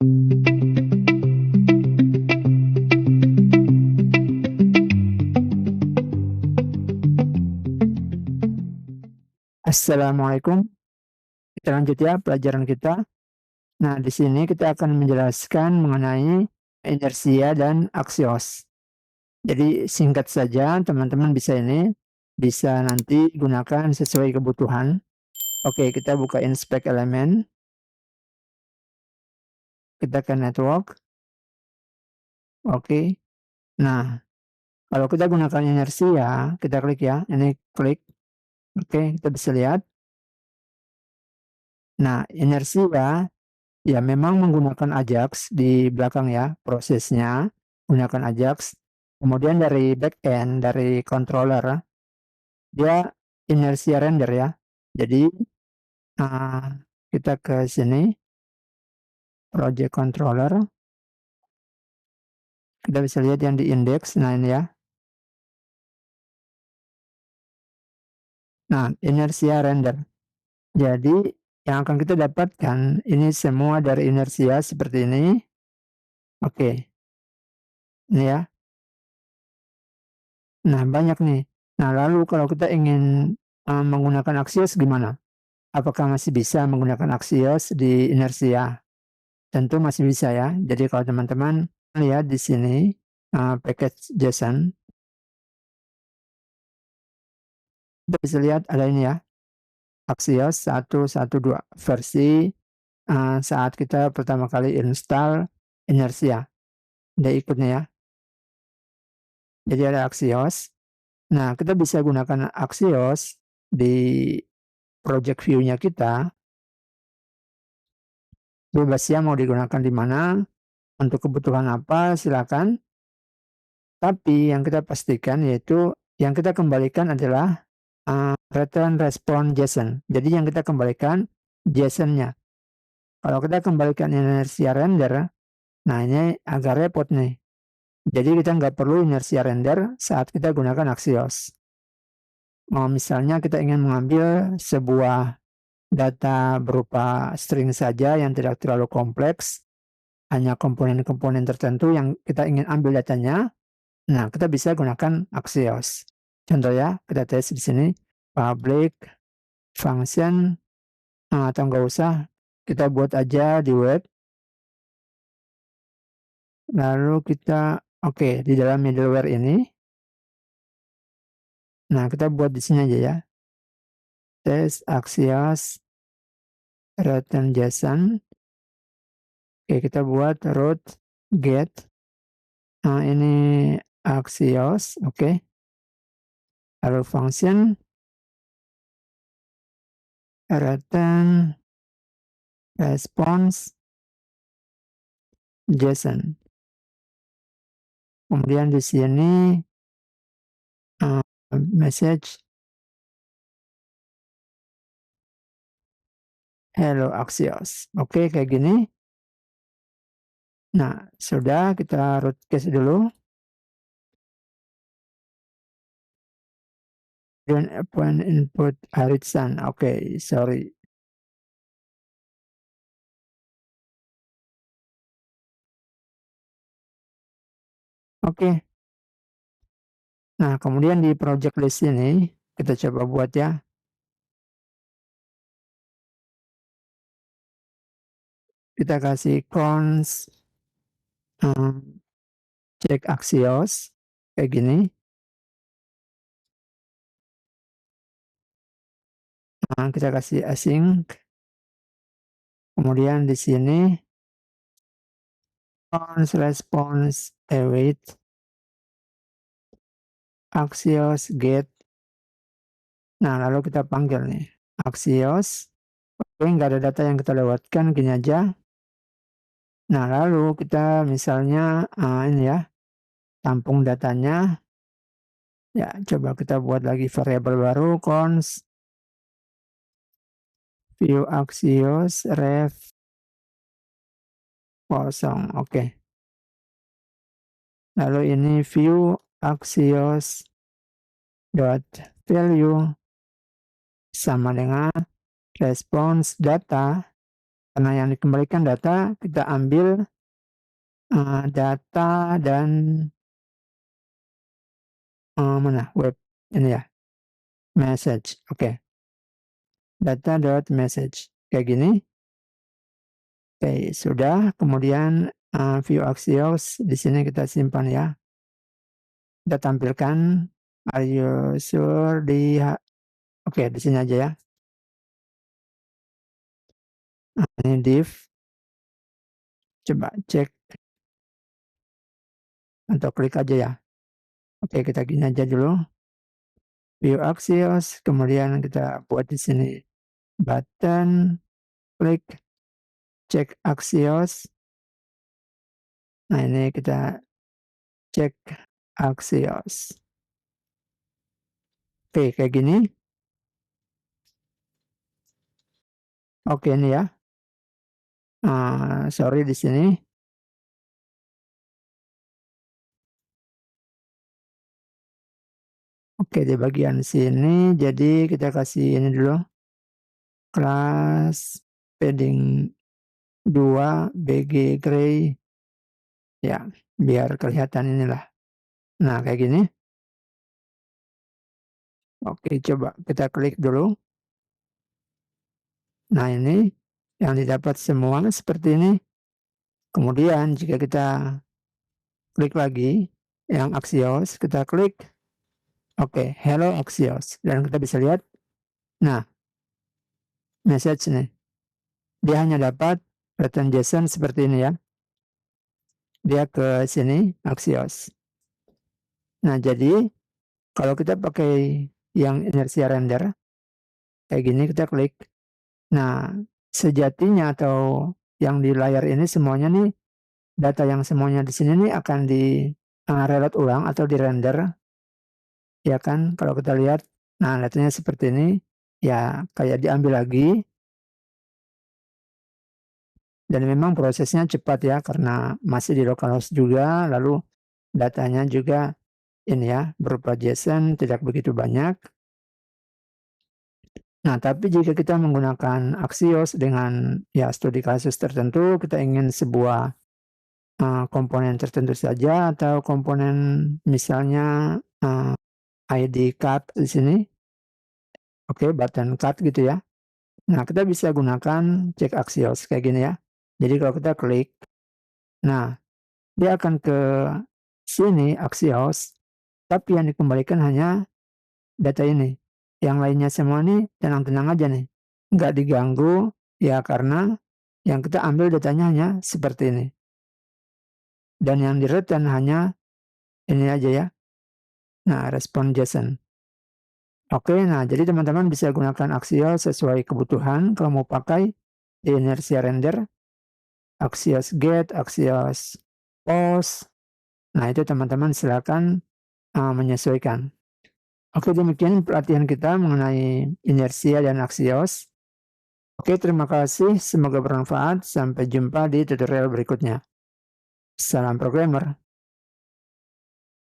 Assalamualaikum. Kita lanjut ya pelajaran kita. Nah, di sini kita akan menjelaskan mengenai inersia dan aksios. Jadi singkat saja, teman-teman bisa nanti gunakan sesuai kebutuhan. Oke, kita buka inspect elemen. Kita ke network. Oke. Nah, kalau kita gunakan inersia, kita klik ya. Ini klik. Oke, kita bisa lihat. Nah, inersia ya memang menggunakan Ajax di belakang ya prosesnya. Gunakan Ajax. Kemudian dari backend, dari controller, dia inersia render ya. Jadi kita ke sini, project controller. Kita bisa lihat yang di index. Nah ini ya. Nah, inersia render. Jadi yang akan kita dapatkan ini semua dari inersia seperti ini. Oke. Ini ya. Nah, banyak nih. Nah, lalu kalau kita ingin menggunakan Axios gimana? Apakah masih bisa menggunakan Axios di inersia? Tentu masih bisa ya. Jadi kalau teman-teman lihat di sini package JSON, kita bisa lihat ada ini ya. Axios 1.1.2 versi saat kita pertama kali install inersia. Dia ikutnya ya. Jadi ada Axios. Nah, kita bisa gunakan Axios di project view-nya kita. Bebas ya mau digunakan di mana, untuk kebutuhan apa silakan. Tapi yang kita pastikan yaitu yang kita kembalikan adalah return response JSON. Jadi yang kita kembalikan JSON-nya. Kalau kita kembalikan inersia render, nah ini agak repot nih. Jadi kita nggak perlu inersia render saat kita gunakan Axios. Misalnya kita ingin mengambil sebuah data berupa string saja yang tidak terlalu kompleks, hanya komponen-komponen tertentu yang kita ingin ambil datanya. Nah, kita bisa gunakan Axios. Contoh ya, kita tes di sini public function atau nggak usah, kita buat aja di web. Lalu kita di dalam middleware ini. Nah, kita buat di sini aja ya. Tes Axios return JSON. Oke, kita buat root get. Nah, ini Axios, oke. Lalu function return response JSON. Kemudian di sini message hello Axios. Oke, kayak gini. Nah, sudah kita root case dulu. Dan point input Haritsan. Oke, sorry. Oke. Nah, kemudian di project list ini kita coba buat ya. Kita kasih cons check Axios kayak gini. Nah, kita kasih async. Kemudian di sini cons response await Axios get. Nah, lalu kita panggil nih Axios. Oke, nggak ada data yang kita lewatkan, gini aja. Nah, lalu kita misalnya ini ya, tampung datanya. Ya, coba kita buat lagi variabel baru, cons view Axios ref kosong. Oke. Lalu ini view Axios dot value sama dengan response data Karena yang dikembalikan data, kita ambil data dan mana web ini ya, message. Oke. Data.message kayak gini. Oke, sudah. Kemudian view Axios di sini kita simpan ya. Kita tampilkan. Are you sure oke, di sini aja ya. Ini div. Coba cek atau klik aja ya. Oke, kita gini aja dulu. View Axios, kemudian kita buat di sini button, klik, cek Axios. Nah, ini kita cek Axios. Oke, kayak gini. Oke, ini ya. Sorry di sini. Oke, di bagian sini, jadi kita kasih ini dulu. Kelas padding 2 BG gray. Ya, biar kelihatan inilah. Nah, kayak gini. Oke, coba kita klik dulu. Nah, ini yang didapat semua seperti ini. Kemudian jika kita klik lagi yang Axios, kita klik. Oke, hello Axios. Dan kita bisa lihat, nah, message nih. Dia hanya dapat pattern JSON seperti ini ya. Dia ke sini, Axios. Nah, jadi kalau kita pakai yang inersia render, kayak gini kita klik. Nah, sejatinya atau yang di layar ini semuanya nih, data yang semuanya di sini nih akan di reload ulang atau di render. Ya kan, kalau kita lihat, nah datanya seperti ini, ya kayak diambil lagi. Dan memang prosesnya cepat ya, karena masih di localhost juga, lalu datanya juga ini ya, berupa JSON, tidak begitu banyak. Nah, tapi jika kita menggunakan Axios dengan ya studi kasus tertentu, kita ingin sebuah komponen tertentu saja atau komponen misalnya ID card di sini. Oke, button card gitu ya. Nah, kita bisa gunakan cek Axios kayak gini ya. Jadi kalau kita klik, nah dia akan ke sini Axios, tapi yang dikembalikan hanya data ini. Yang lainnya semua nih tenang-tenang aja nih, nggak diganggu ya, karena yang kita ambil datanya hanya seperti ini. Dan yang di-return hanya ini aja ya. Nah, respon JSON. Oke, nah jadi teman-teman bisa gunakan Axios sesuai kebutuhan. Kalau mau pakai di inersia render, Axios get, Axios post. Nah, itu teman-teman silakan menyesuaikan. Oke, demikian pelatihan kita mengenai inersia dan Axios. Oke, terima kasih. Semoga bermanfaat. Sampai jumpa di tutorial berikutnya. Salam programmer.